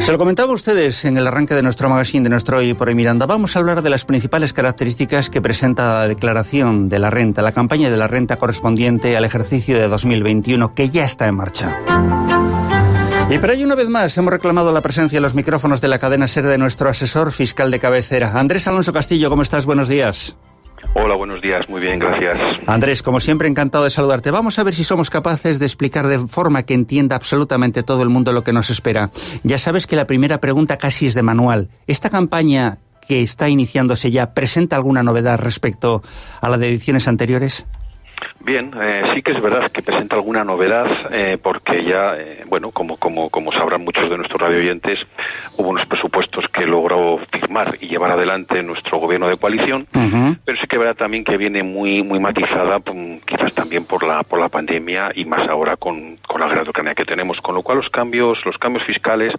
Se lo comentaba a ustedes en el arranque de nuestro magazine de nuestro Hoy por Hoy Miranda. Vamos a hablar de las principales características que presenta la declaración de la renta, la campaña de la renta correspondiente al ejercicio de 2021, que ya está en marcha. Y para ello, una vez más, hemos reclamado la presencia en los micrófonos de la cadena SER de nuestro asesor fiscal de cabecera. Andrés Alonso Castillo, ¿cómo estás? Buenos días. Hola, buenos días. Muy bien, gracias. Andrés, como siempre, encantado de saludarte. Vamos a ver si somos capaces de explicar de forma que entienda absolutamente todo el mundo lo que nos espera. Ya sabes que la primera pregunta casi es de manual. ¿Esta campaña que está iniciándose ya presenta alguna novedad respecto a la de ediciones anteriores? Bien, sí que es verdad que presenta alguna novedad, porque ya, como sabrán muchos de nuestros radioyentes, hubo unos presupuestos que logró firmar y llevar adelante nuestro gobierno de coalición, pero sí que es verdad también que viene muy matizada, quizás también por la pandemia y más ahora con la guerra de Ucrania que tenemos, con lo cual los cambios fiscales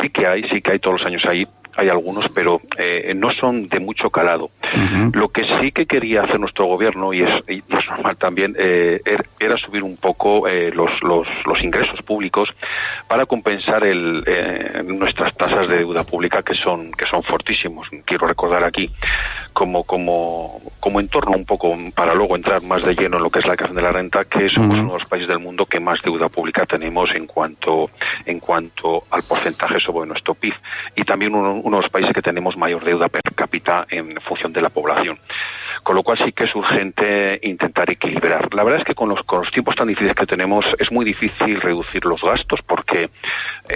sí que hay todos los años hay algunos, pero no son de mucho calado. Lo que sí que quería hacer nuestro gobierno, y es normal también, era subir un poco los ingresos públicos para compensar nuestras tasas de deuda pública que son fortísimos. Quiero recordar aquí como entorno un poco, para luego entrar más de lleno en lo que es la declaración de la renta, que somos uno de los países del mundo que más deuda pública tenemos en cuanto al porcentaje sobre nuestro PIB, y también uno de los países que tenemos mayor deuda per cápita en función de la población. Con lo cual sí que es urgente intentar equilibrar. La verdad es que con los tiempos tan difíciles que tenemos es muy difícil reducir los gastos, porque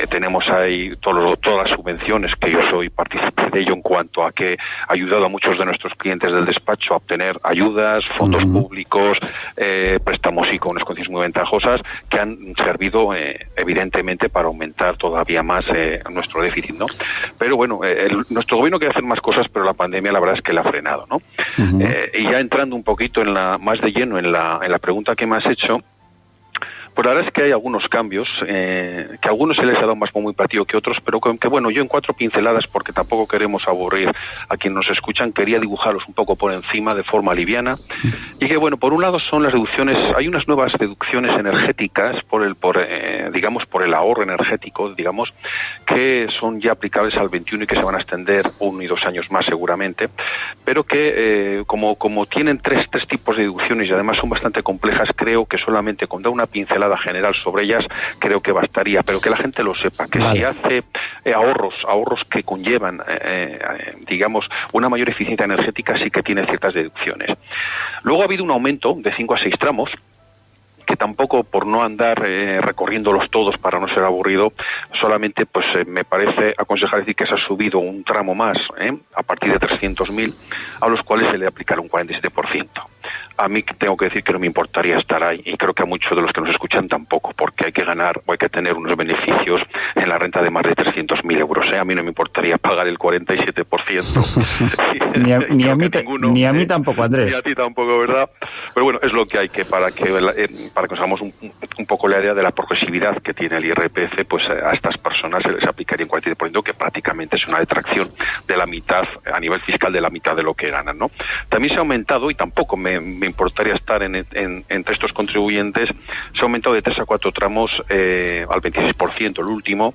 tenemos ahí todas las subvenciones, que yo soy partícipe de ello en cuanto a que ha ayudado a muchos de nuestros clientes del despacho a obtener ayudas, fondos públicos, préstamos y con unas condiciones muy ventajosas que han servido evidentemente para aumentar todavía más nuestro déficit, ¿no? Pero bueno, nuestro gobierno quiere hacer más cosas, pero la pandemia la verdad es que la ha frenado, ¿no? Y ya entrando un poquito más de lleno en la pregunta que me has hecho, pues la verdad es que hay algunos cambios, que a algunos se les ha dado más muy platillo que otros, pero que bueno, yo en 4 pinceladas, porque tampoco queremos aburrir a quienes nos escuchan, quería dibujarlos un poco por encima de forma liviana. Y que bueno, por un lado son las deducciones, hay unas nuevas deducciones energéticas por el ahorro energético, digamos, que son ya aplicables al 21 y que se van a extender 1 y 2 años más seguramente, pero que como tienen tres tipos de deducciones y además son bastante complejas, creo que solamente con dar una pincelada general sobre ellas creo que bastaría, pero que la gente lo sepa, que si hace ahorros que conllevan digamos una mayor eficiencia energética, sí que tiene ciertas deducciones. Luego ha habido un aumento de 5 a 6 tramos, que tampoco, por no andar recorriéndolos todos para no ser aburrido, solamente pues me parece aconsejar decir que se ha subido un tramo más a partir de 300.000, a los cuales se le aplicará un 47%. A mí tengo que decir que no me importaría estar ahí, y creo que a muchos de los que nos escuchan tampoco, porque hay que ganar o hay que tener unos beneficios en la renta de más de 300.000 euros. A mí no me importaría pagar el 47%. ni a mí tampoco, Andrés. Ni a ti tampoco, ¿verdad? Pero bueno, es lo que hay, que para que nos hagamos un poco la idea de la progresividad que tiene el IRPF, pues a estas personas se les aplicaría un 47%, que prácticamente es una detracción de la mitad, a nivel fiscal, de la mitad de lo que ganan, ¿no? También se ha aumentado, y tampoco me importaría estar entre estos contribuyentes, se ha aumentado de 3 a 4 tramos al 26%, el último,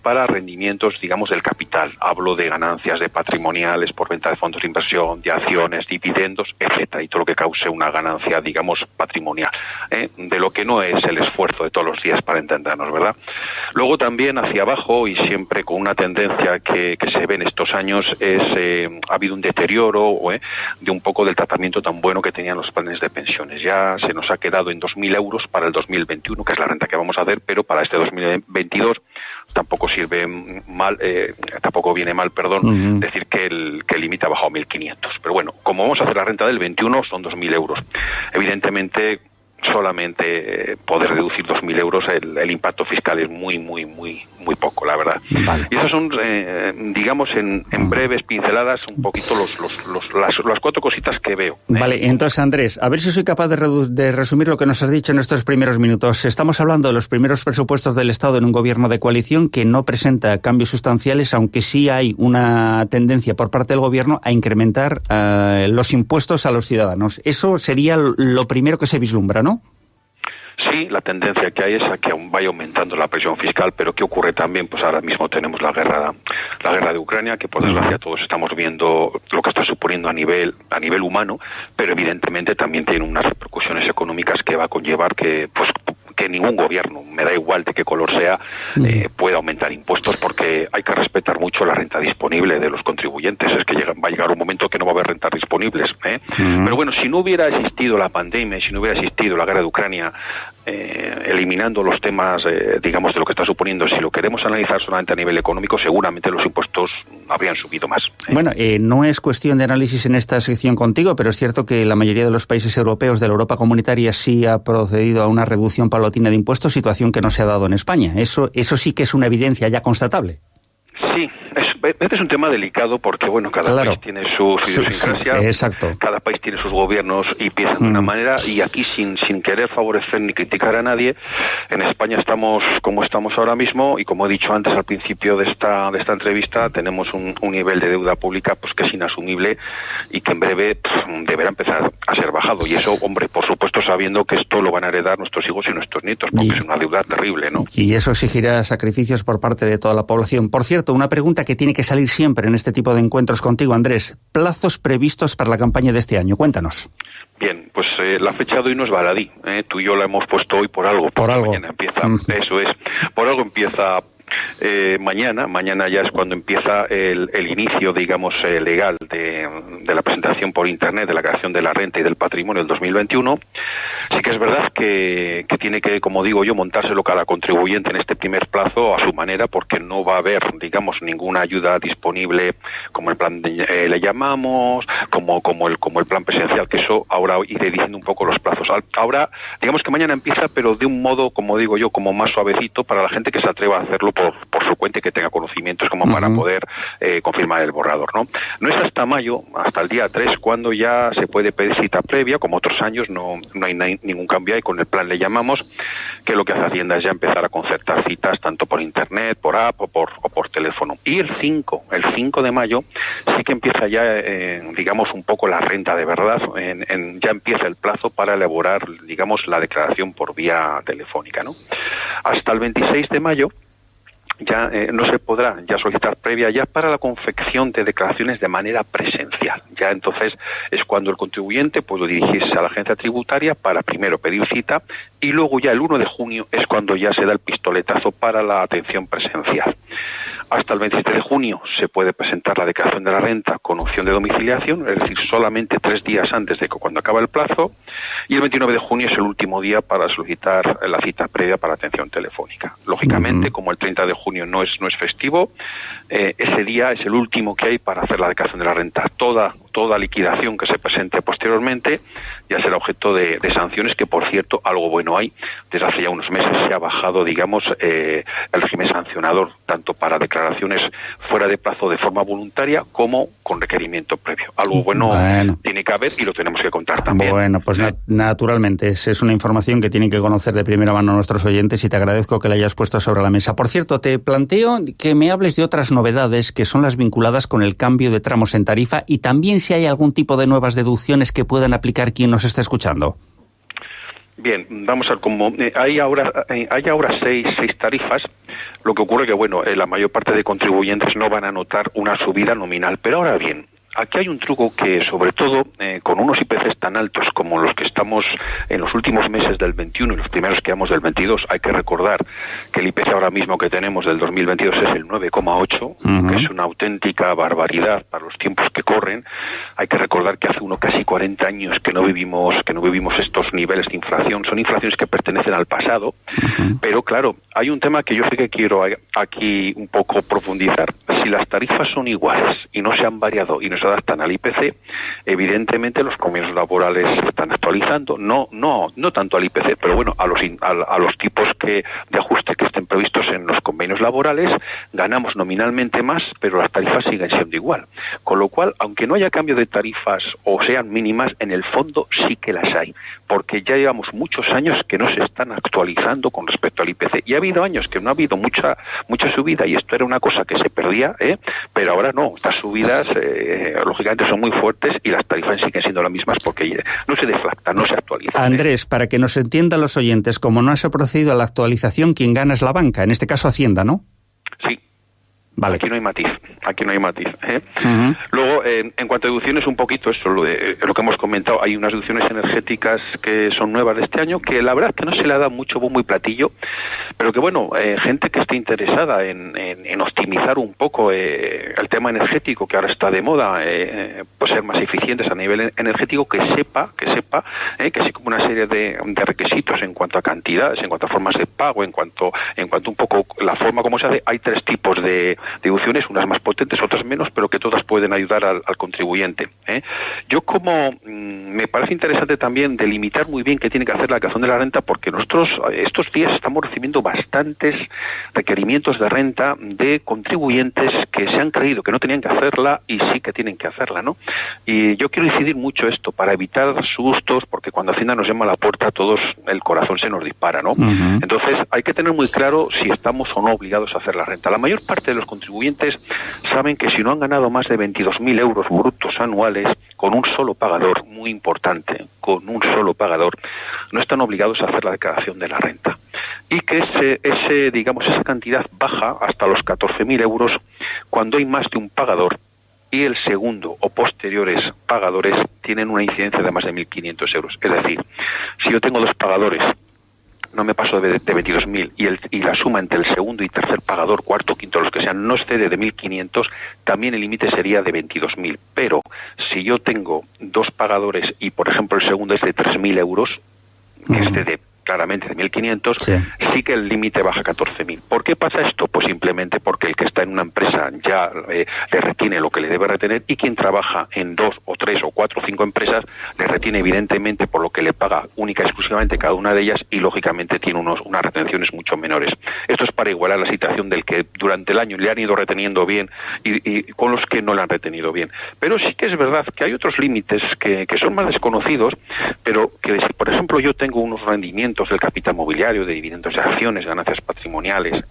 para rendimientos, digamos, del capital. Hablo de ganancias de patrimoniales por venta de fondos de inversión, de acciones, dividendos, etcétera, y todo lo que cause una ganancia, digamos, patrimonial, de lo que no es el esfuerzo de todos los días, para entendernos, ¿verdad? Luego también hacia abajo, y siempre con una tendencia que se ve en estos años, ha habido un deterioro de un poco del tratamiento tan bueno que tenían los planes de pensiones. Ya se nos ha quedado en 2.000 euros para el 2021, que es la renta que vamos a hacer, pero para este 2022 tampoco viene mal, decir que el límite ha bajado a 1.500. Pero bueno, como vamos a hacer la renta del 21, son 2.000 euros. Evidentemente, solamente poder reducir 2.000 euros, el impacto fiscal es muy poco, la verdad. Vale. Y esas son, digamos, en breves pinceladas, un poquito las 4 cositas que veo. Vale, entonces, Andrés, a ver si soy capaz de resumir lo que nos has dicho en estos primeros minutos. Estamos hablando de los primeros presupuestos del Estado en un gobierno de coalición que no presenta cambios sustanciales, aunque sí hay una tendencia por parte del gobierno a incrementar los impuestos a los ciudadanos. Eso sería lo primero que se vislumbra, ¿no? sí, la tendencia que hay es a que aún vaya aumentando la presión fiscal, pero ¿qué ocurre también? Pues ahora mismo tenemos la guerra de Ucrania, que por desgracia todos estamos viendo lo que está suponiendo a nivel humano, pero evidentemente también tiene unas repercusiones económicas que va a conllevar que ningún gobierno, me da igual de qué color sea, pueda aumentar impuestos, porque hay que respetar mucho la renta disponible de los contribuyentes. Es que va a llegar un momento que no va a haber rentas disponibles, Pero bueno, si no hubiera existido la pandemia, si no hubiera existido la guerra de Ucrania, eliminando los temas, digamos, de lo que está suponiendo, si lo queremos analizar solamente a nivel económico, seguramente los impuestos habrían subido más. Bueno, no es cuestión de análisis en esta sección contigo, pero es cierto que la mayoría de los países europeos de la Europa comunitaria sí ha procedido a una reducción paulatina de impuestos, situación que no se ha dado en España. Eso sí que es una evidencia ya constatable. Sí, este es un tema delicado porque, bueno, cada país tiene su idiosincrasia, exacto. Cada país tiene sus gobiernos y piensan de una manera, y aquí sin querer favorecer ni criticar a nadie, en España estamos como estamos ahora mismo, y como he dicho antes al principio de esta entrevista, tenemos un nivel de deuda pública pues que es inasumible y que en breve deberá empezar a ser bajado, y eso, hombre, por supuesto sabiendo que esto lo van a heredar nuestros hijos y nuestros nietos, porque es una deuda terrible, ¿no? Y eso exigirá sacrificios por parte de toda la población. Por cierto, una pregunta que tiene que salir siempre en este tipo de encuentros contigo, Andrés. Plazos previstos para la campaña de este año. Cuéntanos. Bien, pues la fecha de hoy no es baladí. Tú y yo la hemos puesto hoy por algo. Por algo. Mañana empieza, eso es. Por algo empieza mañana ya es cuando empieza el inicio, digamos, legal de la presentación por Internet de la creación de la renta y del patrimonio del 2021. Sí que es verdad que tiene que, como digo yo, montárselo cada contribuyente en este primer plazo a su manera, porque no va a haber, digamos, ninguna ayuda disponible como el plan le llamamos, como el plan presencial, que eso ahora iré diciendo un poco los plazos. Ahora, digamos que mañana empieza, pero de un modo, como digo yo, como más suavecito para la gente que se atreva a hacerlo por su cuenta y que tenga conocimientos como para poder confirmar el borrador, ¿no? No es hasta mayo, hasta el día 3, cuando ya se puede pedir cita previa, como otros años, no hay ningún cambio ahí, con el plan le llamamos, que lo que hace Hacienda es ya empezar a concertar citas tanto por Internet, por app o por teléfono. Y el 5 de mayo sí que empieza ya, digamos, un poco la renta de verdad, ya empieza el plazo para elaborar, digamos, la declaración por vía telefónica, ¿no? Hasta el 26 de mayo ya no se podrá ya solicitar previa ya para la confección de declaraciones de manera presencial. Ya entonces es cuando el contribuyente puede dirigirse a la agencia tributaria para primero pedir cita, y luego ya el 1 de junio es cuando ya se da el pistoletazo para la atención presencial. Hasta el 27 de junio se puede presentar la declaración de la renta con opción de domiciliación, es decir, solamente 3 días antes de que cuando acaba el plazo, y el 29 de junio es el último día para solicitar la cita previa para atención telefónica. Lógicamente, como el 30 de junio no es festivo, ese día es el último que hay para hacer la declaración de la renta. Toda liquidación que se presente posteriormente ya será objeto de sanciones, que por cierto, algo bueno hay. Desde hace ya unos meses se ha bajado, digamos, el régimen sancionador, tanto para declaraciones fuera de plazo de forma voluntaria como con requerimiento previo. Algo bueno tiene que haber y lo tenemos que contar también. Bueno, pues naturalmente es una información que tienen que conocer de primera mano nuestros oyentes, y te agradezco que la hayas puesto sobre la mesa. Por cierto, te planteo que me hables de otras novedades que son las vinculadas con el cambio de tramos en tarifa, y también si hay algún tipo de nuevas deducciones que puedan aplicar quien nos está escuchando. Bien, vamos a ver cómo hay ahora 6 tarifas. Lo que ocurre que, bueno, la mayor parte de contribuyentes no van a notar una subida nominal, pero ahora bien, aquí hay un truco que, sobre todo, con unos IPCs tan altos como los que estamos en los últimos meses del 21 y los primeros que vamos del 22, hay que recordar que el IPC ahora mismo que tenemos del 2022 es el 9,8, que es una auténtica barbaridad para los tiempos que corren. Hay que recordar que hace casi 40 años que no vivimos estos niveles de inflación. Son inflaciones que pertenecen al pasado, pero claro, hay un tema que yo sí que quiero aquí un poco profundizar. Si las tarifas son iguales y no se han variado y no se adaptan al IPC, evidentemente los convenios laborales se están actualizando, no tanto al IPC, pero bueno, a los tipos de ajuste que estén previstos en los convenios laborales. Ganamos nominalmente más, pero las tarifas siguen siendo igual. Con lo cual, aunque no haya cambio de tarifas o sean mínimas, en el fondo sí que las hay, porque ya llevamos muchos años que no se están actualizando con respecto al IPC, y ha habido años que no ha habido mucha subida, y esto era una cosa que se perdía, pero ahora no, estas subidas lógicamente son muy fuertes y las tarifas siguen siendo las mismas porque no se deflactan, no se actualizan. Andrés, para que nos entiendan los oyentes, como no se ha procedido a la actualización, quien gana es la banca, en este caso Hacienda, ¿no? Sí. Vale. Aquí no hay matiz. Uh-huh. Luego, en cuanto a deducciones, un poquito eso, lo que hemos comentado, hay unas deducciones energéticas que son nuevas de este año, que la verdad que no se le ha dado mucho bombo y platillo, pero que bueno, gente que esté interesada en optimizar un poco el tema energético, que ahora está de moda, pues ser más eficientes a nivel energético, que sepa que sí, como una serie de requisitos en cuanto a cantidades, en cuanto a formas de pago, en cuanto un poco la forma como se hace. Hay 3 tipos de deducciones, unas más potentes, otras menos, pero que todas pueden ayudar al contribuyente. Yo me parece interesante también delimitar muy bien qué tiene que hacer la declaración de la renta, porque nosotros estos días estamos recibiendo bastantes requerimientos de renta de contribuyentes que se han creído que no tenían que hacerla y sí que tienen que hacerla, ¿no? Y yo quiero incidir mucho esto para evitar sustos, porque cuando Hacienda nos llama a la puerta a todos el corazón se nos dispara, ¿no? Uh-huh. Entonces hay que tener muy claro si estamos o no obligados a hacer la renta. La mayor parte de los contribuyentes saben que si no han ganado más de 22.000 euros brutos anuales con un solo pagador, muy importante, con un solo pagador, no están obligados a hacer la declaración de la renta. Y que esa cantidad baja hasta los 14.000 euros cuando hay más de un pagador y el segundo o posteriores pagadores tienen una incidencia de más de 1.500 euros. Es decir, si yo tengo 2 pagadores, no me paso de 22.000 y la suma entre el segundo y tercer pagador, cuarto, quinto, los que sean, no excede de 1.500, también el límite sería de 22.000. Pero si yo tengo 2 pagadores y, por ejemplo, el segundo es de 3.000 euros, que excede claramente de 1.500, sí que el límite baja a 14.000. ¿Por qué pasa esto? Pues simplemente porque el que está en una empresa ya le retiene lo que le debe retener, y quien trabaja en 2 o 3 o 4 o 5 empresas le retiene evidentemente por lo que le paga única y exclusivamente cada una de ellas, y lógicamente tiene unas retenciones mucho menores. Esto es para igualar la situación del que durante el año le han ido reteniendo bien y con los que no le han retenido bien. Pero sí que es verdad que hay otros límites que son más desconocidos, pero que si por ejemplo yo tengo unos rendimientos del capital mobiliario, de dividendos de acciones, ganancias patrimoniales,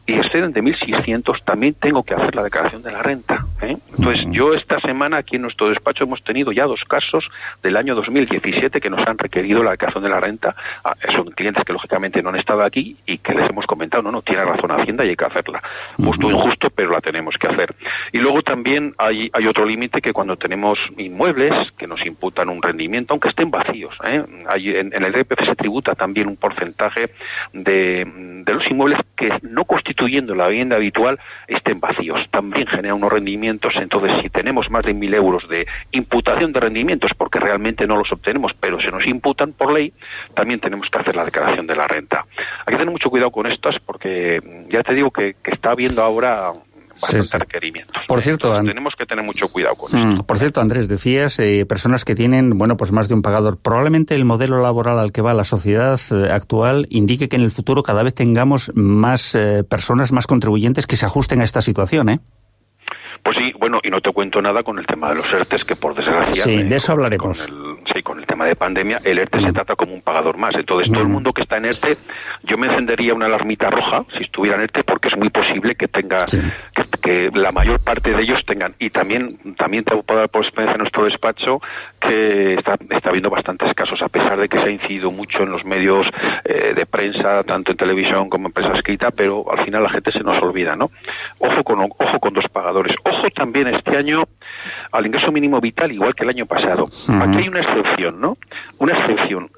y exceden de 1.600, también tengo que hacer la declaración de la renta. Entonces, yo esta semana aquí en nuestro despacho hemos tenido ya 2 casos del año 2017 que nos han requerido la declaración de la renta. Son clientes que lógicamente no han estado aquí y que les hemos comentado, no, tiene razón Hacienda y hay que hacerla. Justo o injusto, pero la tenemos que hacer. Y luego también hay otro límite, que cuando tenemos inmuebles que nos imputan un rendimiento, aunque estén vacíos, en el IRPF se tributa también un porcentaje de los inmuebles que, no constituyendo la vivienda habitual, estén vacíos. También genera unos rendimientos. Entonces, si tenemos más de 1.000 euros de imputación de rendimientos, porque realmente no los obtenemos, pero se nos imputan por ley, también tenemos que hacer la declaración de la renta. Hay que tener mucho cuidado con estas, porque ya te digo que está habiendo ahora bastantes requerimientos. Por cierto, tenemos que tener mucho cuidado con esto. Por cierto, Andrés, decías personas que tienen, pues más de un pagador. Probablemente el modelo laboral al que va la sociedad actual indique que en el futuro cada vez tengamos más personas, más contribuyentes que se ajusten a esta situación, ¿eh? Pues sí, bueno, y no te cuento nada con el tema de los ERTEs, que por desgracia... Sí, de eso hablaremos. Con el tema de pandemia, el ERTE se trata como un pagador más. Entonces, todo el mundo que está en ERTE, yo me encendería una alarmita roja si estuviera en ERTE, porque es muy posible que tenga, que la mayor parte de ellos tengan. Y también te puedo dar por experiencia en nuestro despacho que está habiendo bastantes casos, a pesar de que se ha incidido mucho en los medios de prensa, tanto en televisión como en prensa escrita, pero al final la gente se nos olvida, ¿no? Ojo con 2 pagadores. Ojo también este año al ingreso mínimo vital, igual que el año pasado. Aquí hay una excepción, ¿no? Una excepción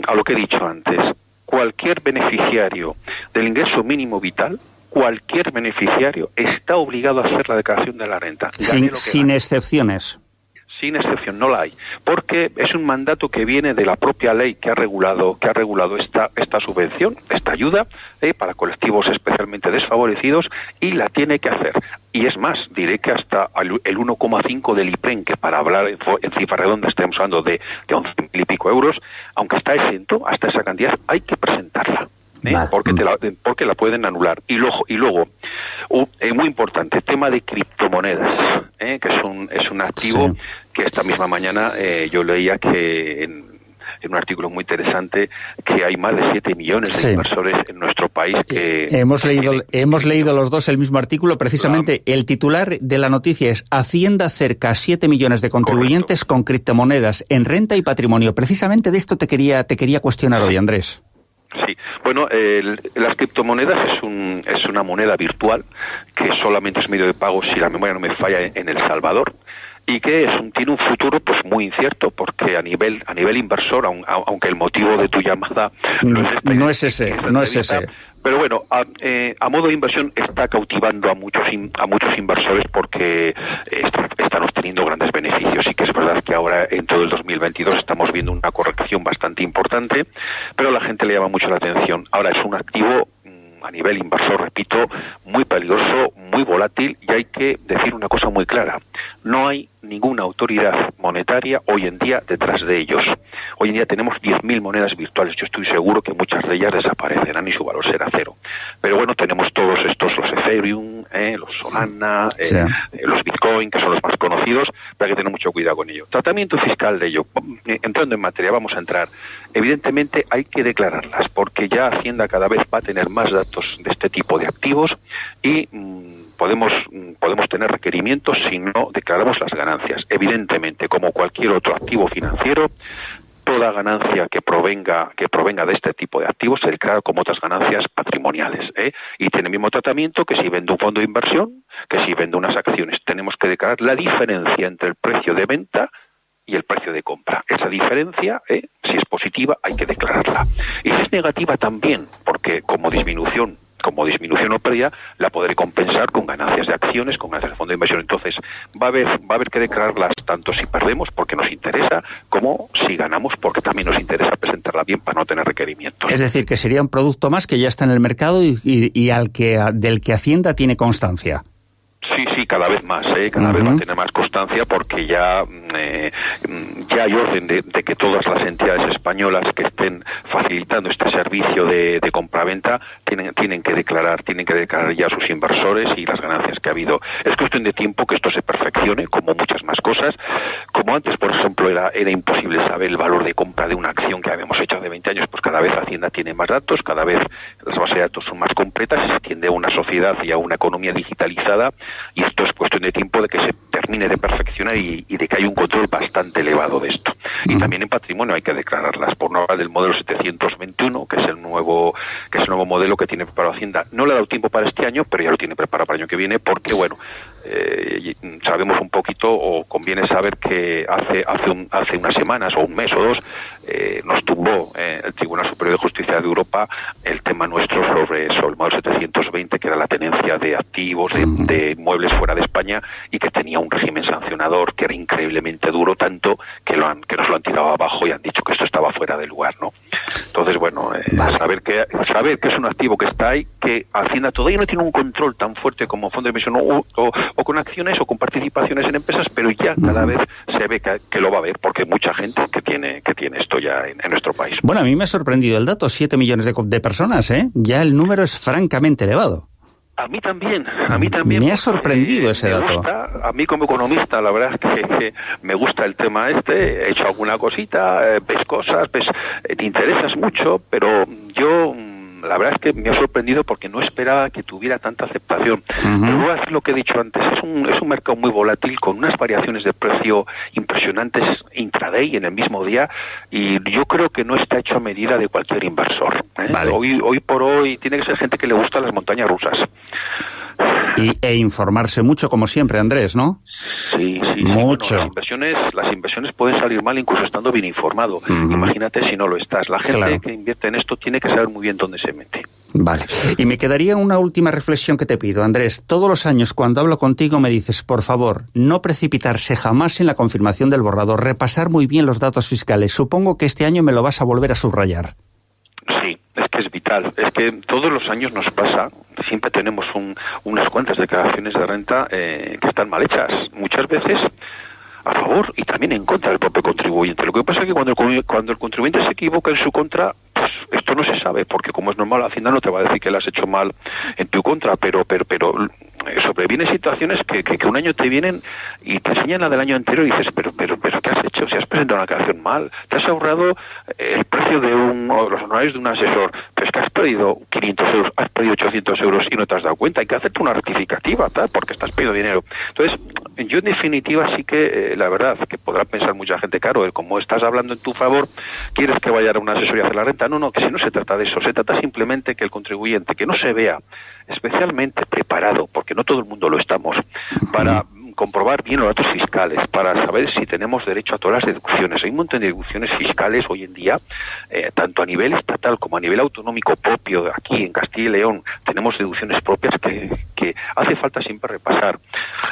a lo que he dicho antes. Cualquier beneficiario del ingreso mínimo vital, cualquier beneficiario está obligado a hacer la declaración de la renta. Sin excepciones. Sin excepción, no la hay, porque es un mandato que viene de la propia ley que ha regulado esta subvención, esta ayuda para colectivos especialmente desfavorecidos, y la tiene que hacer. Y es más, diré que hasta el 1,5 del IPREN, que para hablar en cifras redondas estamos hablando de 11.000 y pico euros, aunque está exento, hasta esa cantidad hay que presentarla. Vale. Porque la pueden anular. Y luego muy importante, tema de criptomonedas, que es un activo que esta misma mañana yo leía que en un artículo muy interesante que hay más de 7 millones de inversores en nuestro país que... Hemos leído los dos el mismo artículo. Precisamente el titular de la noticia es: Hacienda cerca a 7 millones de contribuyentes con criptomonedas en renta y patrimonio. Precisamente de esto te quería cuestionar hoy, Andrés. Sí, bueno, las criptomonedas es una moneda virtual que solamente es medio de pago, si la memoria no me falla, en El Salvador, y que tiene un futuro pues muy incierto, porque a nivel inversor, aunque el motivo de tu llamada no es ese. Pero bueno, a modo de inversión está cautivando a muchos inversores porque están obteniendo grandes beneficios. Sí que es verdad que ahora en todo el 2022 estamos viendo una corrección bastante importante, pero a la gente le llama mucho la atención. Ahora es un activo a nivel inversor, repito, muy peligroso, muy volátil, y hay que decir una cosa muy clara: no hay ninguna autoridad monetaria hoy en día detrás de ellos. Hoy en día tenemos 10.000 monedas virtuales. Yo estoy seguro que muchas de ellas desaparecerán y su valor será cero. Pero bueno, tenemos todos estos, los Ethereum, los Solana, los Bitcoin, que son los más conocidos, pero hay que tener mucho cuidado con ello. Tratamiento fiscal de ello. Entrando en materia, vamos a entrar. Evidentemente hay que declararlas, porque ya Hacienda cada vez va a tener más datos de este tipo de activos y podemos tener requerimientos si no declaramos las ganancias. Evidentemente, como cualquier otro activo financiero, toda ganancia que provenga de este tipo de activos se declara como otras ganancias patrimoniales, y tiene el mismo tratamiento que si vende un fondo de inversión, que si vende unas acciones. Tenemos que declarar la diferencia entre el precio de venta y el precio de compra. Esa diferencia, si es positiva, hay que declararla. Y si es negativa también, porque como disminución o pérdida, la podré compensar con ganancias de acciones, con ganancias de fondo de inversión. Entonces, va a haber que declararlas tanto si perdemos, porque nos interesa, como si ganamos, porque también nos interesa presentarla bien para no tener requerimientos. Es decir, que sería un producto más que ya está en el mercado y del que Hacienda tiene constancia. Sí, cada vez más, cada vez va a tener más constancia, porque ya hay orden de que todas las entidades españolas que estén facilitando este servicio de compraventa tienen que declarar ya sus inversores y las ganancias que ha habido. Es cuestión de tiempo que esto se perfeccione, como muchas más cosas. Como antes, por ejemplo, era imposible saber el valor de compra de una acción que habíamos hecho hace 20 años, pues cada vez Hacienda tiene más datos, cada vez las bases de datos son más completas y se tiende a una sociedad y a una economía digitalizada, y esto es cuestión de tiempo de que se termine de perfeccionar y de que hay un control bastante elevado de esto. Y también en patrimonio hay que declararlas, por no hablar del modelo 721, que es el nuevo modelo que tiene preparado Hacienda. No le ha dado tiempo para este año, pero ya lo tiene preparado para el año que viene, porque bueno, sabemos un poquito, o conviene saber que hace unas semanas o un mes o dos nos tumbó el Tribunal Superior de Justicia de Europa el tema nuestro sobre el modelo 720, que era la tenencia de activos de inmuebles fuera de España, y que tenía un régimen sancionador que era increíblemente duro, tanto que nos lo han tirado abajo y han dicho que esto estaba fuera de lugar, ¿no? Entonces, bueno, saber que es un activo que está ahí, que Hacienda todavía no tiene un control tan fuerte como fondo de inversión o con acciones o con participaciones en empresas, pero ya cada vez se ve que lo va a ver, porque hay mucha gente que tiene esto ya en nuestro país. Bueno, a mí me ha sorprendido el dato: 7 millones de personas, Ya el número es francamente elevado. A mí también. Me ha sorprendido ese dato. A mí como economista, la verdad es que me gusta el tema he hecho alguna cosita, ves cosas, te interesas mucho, pero yo... La verdad es que me ha sorprendido porque no esperaba que tuviera tanta aceptación. Pero voy a decir lo que he dicho antes: es un mercado muy volátil, con unas variaciones de precio impresionantes intraday, en el mismo día, y yo creo que no está hecho a medida de cualquier inversor. Vale. Hoy por hoy tiene que ser gente que le gustan las montañas rusas. E informarse mucho, como siempre, Andrés, ¿no? Sí. Mucho. Bueno, las inversiones pueden salir mal incluso estando bien informado. Imagínate si no lo estás. La gente que invierte en esto tiene que saber muy bien dónde se mete. Vale. Y me quedaría una última reflexión que te pido, Andrés. Todos los años cuando hablo contigo me dices, por favor, no precipitarse jamás en la confirmación del borrador, repasar muy bien los datos fiscales. Supongo que este año me lo vas a volver a subrayar. Sí, es que es vital. Es que todos los años nos pasa, siempre tenemos unas cuantas declaraciones de renta que están mal hechas. Muchas veces a favor y también en contra del propio contribuyente. Lo que pasa es que cuando el contribuyente se equivoca en su contra, pues esto no se sabe, porque como es normal, Hacienda no te va a decir que lo has hecho mal en tu contra, pero sobrevienen situaciones que un año te vienen y te enseñan la del año anterior y dices, pero ¿qué has hecho? Si has presentado una declaración mal, te has ahorrado el precio de los honorarios de un asesor, pero es que has perdido 500 euros, has perdido 800 euros y no te has dado cuenta. Hay que hacerte una rectificativa, tal, porque estás perdiendo dinero. Entonces, yo en definitiva sí que, la verdad, que podrá pensar mucha gente, claro, como estás hablando en tu favor, ¿quieres que vaya a una asesoría a hacer la renta? No, que si no se trata de eso, se trata simplemente que el contribuyente, que no se vea especialmente preparado, porque no todo el mundo lo estamos, para comprobar bien los datos fiscales, para saber si tenemos derecho a todas las deducciones. Hay un montón de deducciones fiscales hoy en día, tanto a nivel estatal como a nivel autonómico propio. Aquí en Castilla y León tenemos deducciones propias que hace falta siempre repasar.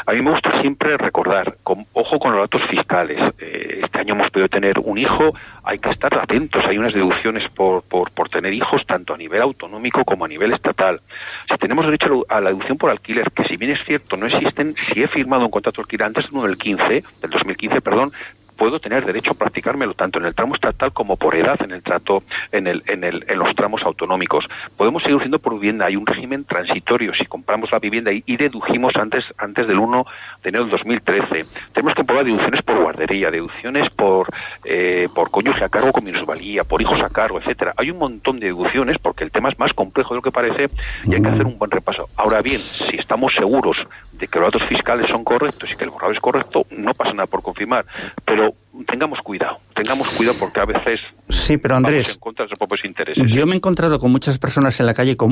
A mí me gusta siempre recordar, ojo con los datos fiscales. Este año hemos podido tener un hijo, hay que estar atentos. Hay unas deducciones por tener hijos, tanto a nivel autonómico como a nivel estatal. Si tenemos derecho a la deducción por alquiler, que si bien es cierto no existen, si he firmado un contrato de alquiler antes del 2015, puedo tener derecho a practicármelo tanto en el tramo estatal como por edad en los tramos autonómicos. Podemos seguir haciendo por vivienda. Hay un régimen transitorio si compramos la vivienda y dedujimos antes del 1 de enero del 2013. Tenemos que probar deducciones por guardería, deducciones por cónyuge a cargo con minusvalía, por hijos a cargo, etcétera. Hay un montón de deducciones porque el tema es más complejo de lo que parece y hay que hacer un buen repaso. Ahora bien, si estamos seguros de que los datos fiscales son correctos y que el borrador es correcto, no pasa nada por confirmar, pero tengamos cuidado porque a veces sí, pero Andrés, vamos en contra de los propios intereses. Yo me he encontrado con muchas personas en la calle, con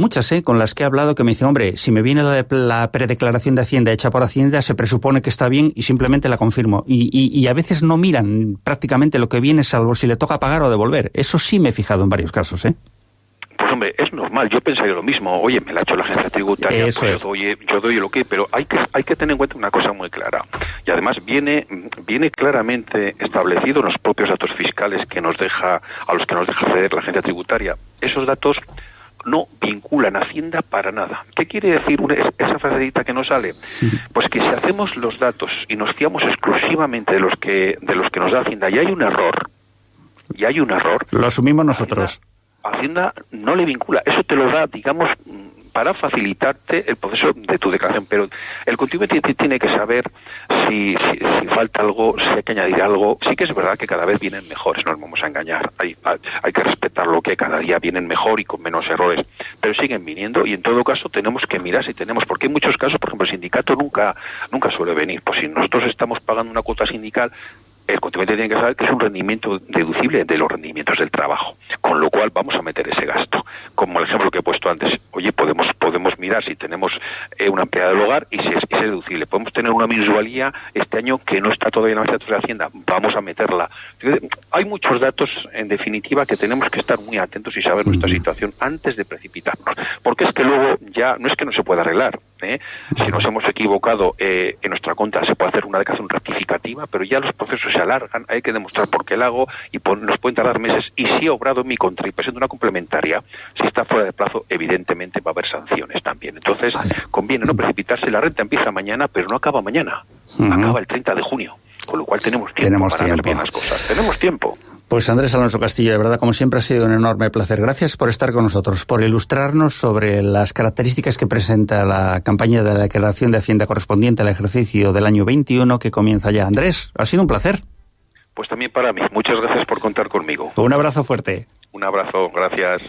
las que he hablado, que me dicen, hombre, si me viene la predeclaración de Hacienda hecha por Hacienda, se presupone que está bien y simplemente la confirmo. Y a veces no miran prácticamente lo que viene, salvo si le toca pagar o devolver. Eso sí me he fijado en varios casos, ¿eh? Pues hombre, es normal, yo pensaría lo mismo. Oye, me la ha hecho la agencia tributaria, eso pues es. yo doy el ok, pero hay que tener en cuenta una cosa muy clara. Y además viene claramente establecido en los propios datos fiscales a los que nos deja acceder la agencia tributaria. Esos datos no vinculan a Hacienda para nada. ¿Qué quiere decir esa frasecita que nos sale? Sí. Pues que si hacemos los datos y nos fiamos exclusivamente de los que nos da Hacienda y hay un error, lo asumimos nosotros. Hacienda no le vincula. Eso te lo da, digamos, para facilitarte el proceso de tu declaración. Pero el contribuyente tiene que saber si falta algo, si hay que añadir algo. Sí que es verdad que cada vez vienen mejores, no nos vamos a engañar. Hay que respetarlo, que cada día vienen mejor y con menos errores. Pero siguen viniendo y en todo caso tenemos que mirar si tenemos, porque en muchos casos, por ejemplo, el sindicato nunca suele venir. Pues si nosotros estamos pagando una cuota sindical, el contribuyente tiene que saber que es un rendimiento deducible de los rendimientos del trabajo, con lo cual vamos a meter ese gasto. Como el ejemplo que he puesto antes, oye, podemos mirar si tenemos una empleada del hogar y si es deducible. Podemos tener una minusvalía este año que no está todavía en la Administración de Hacienda, vamos a meterla. Hay muchos datos, en definitiva, que tenemos que estar muy atentos y saber nuestra situación antes de precipitarnos, porque es que luego ya no es que no se pueda arreglar, si nos hemos equivocado en nuestra cuenta se puede hacer una declaración rectificativa, pero ya los procesos se alargan, hay que demostrar por qué lo hago y nos pueden tardar meses. Y si he obrado en mi contra y presento una complementaria, si está fuera de plazo, evidentemente va a haber sanciones también. Entonces, conviene no precipitarse. La renta empieza mañana, pero no acaba mañana. Acaba el 30 de junio. Con lo cual tenemos tiempo para ver bien las cosas. Tenemos tiempo. Pues Andrés Alonso Castillo, de verdad, como siempre, ha sido un enorme placer. Gracias por estar con nosotros, por ilustrarnos sobre las características que presenta la campaña de la declaración de Hacienda correspondiente al ejercicio del año 21 que comienza ya. Andrés, ha sido un placer. Pues también para mí. Muchas gracias por contar conmigo. Un abrazo fuerte. Un abrazo, gracias.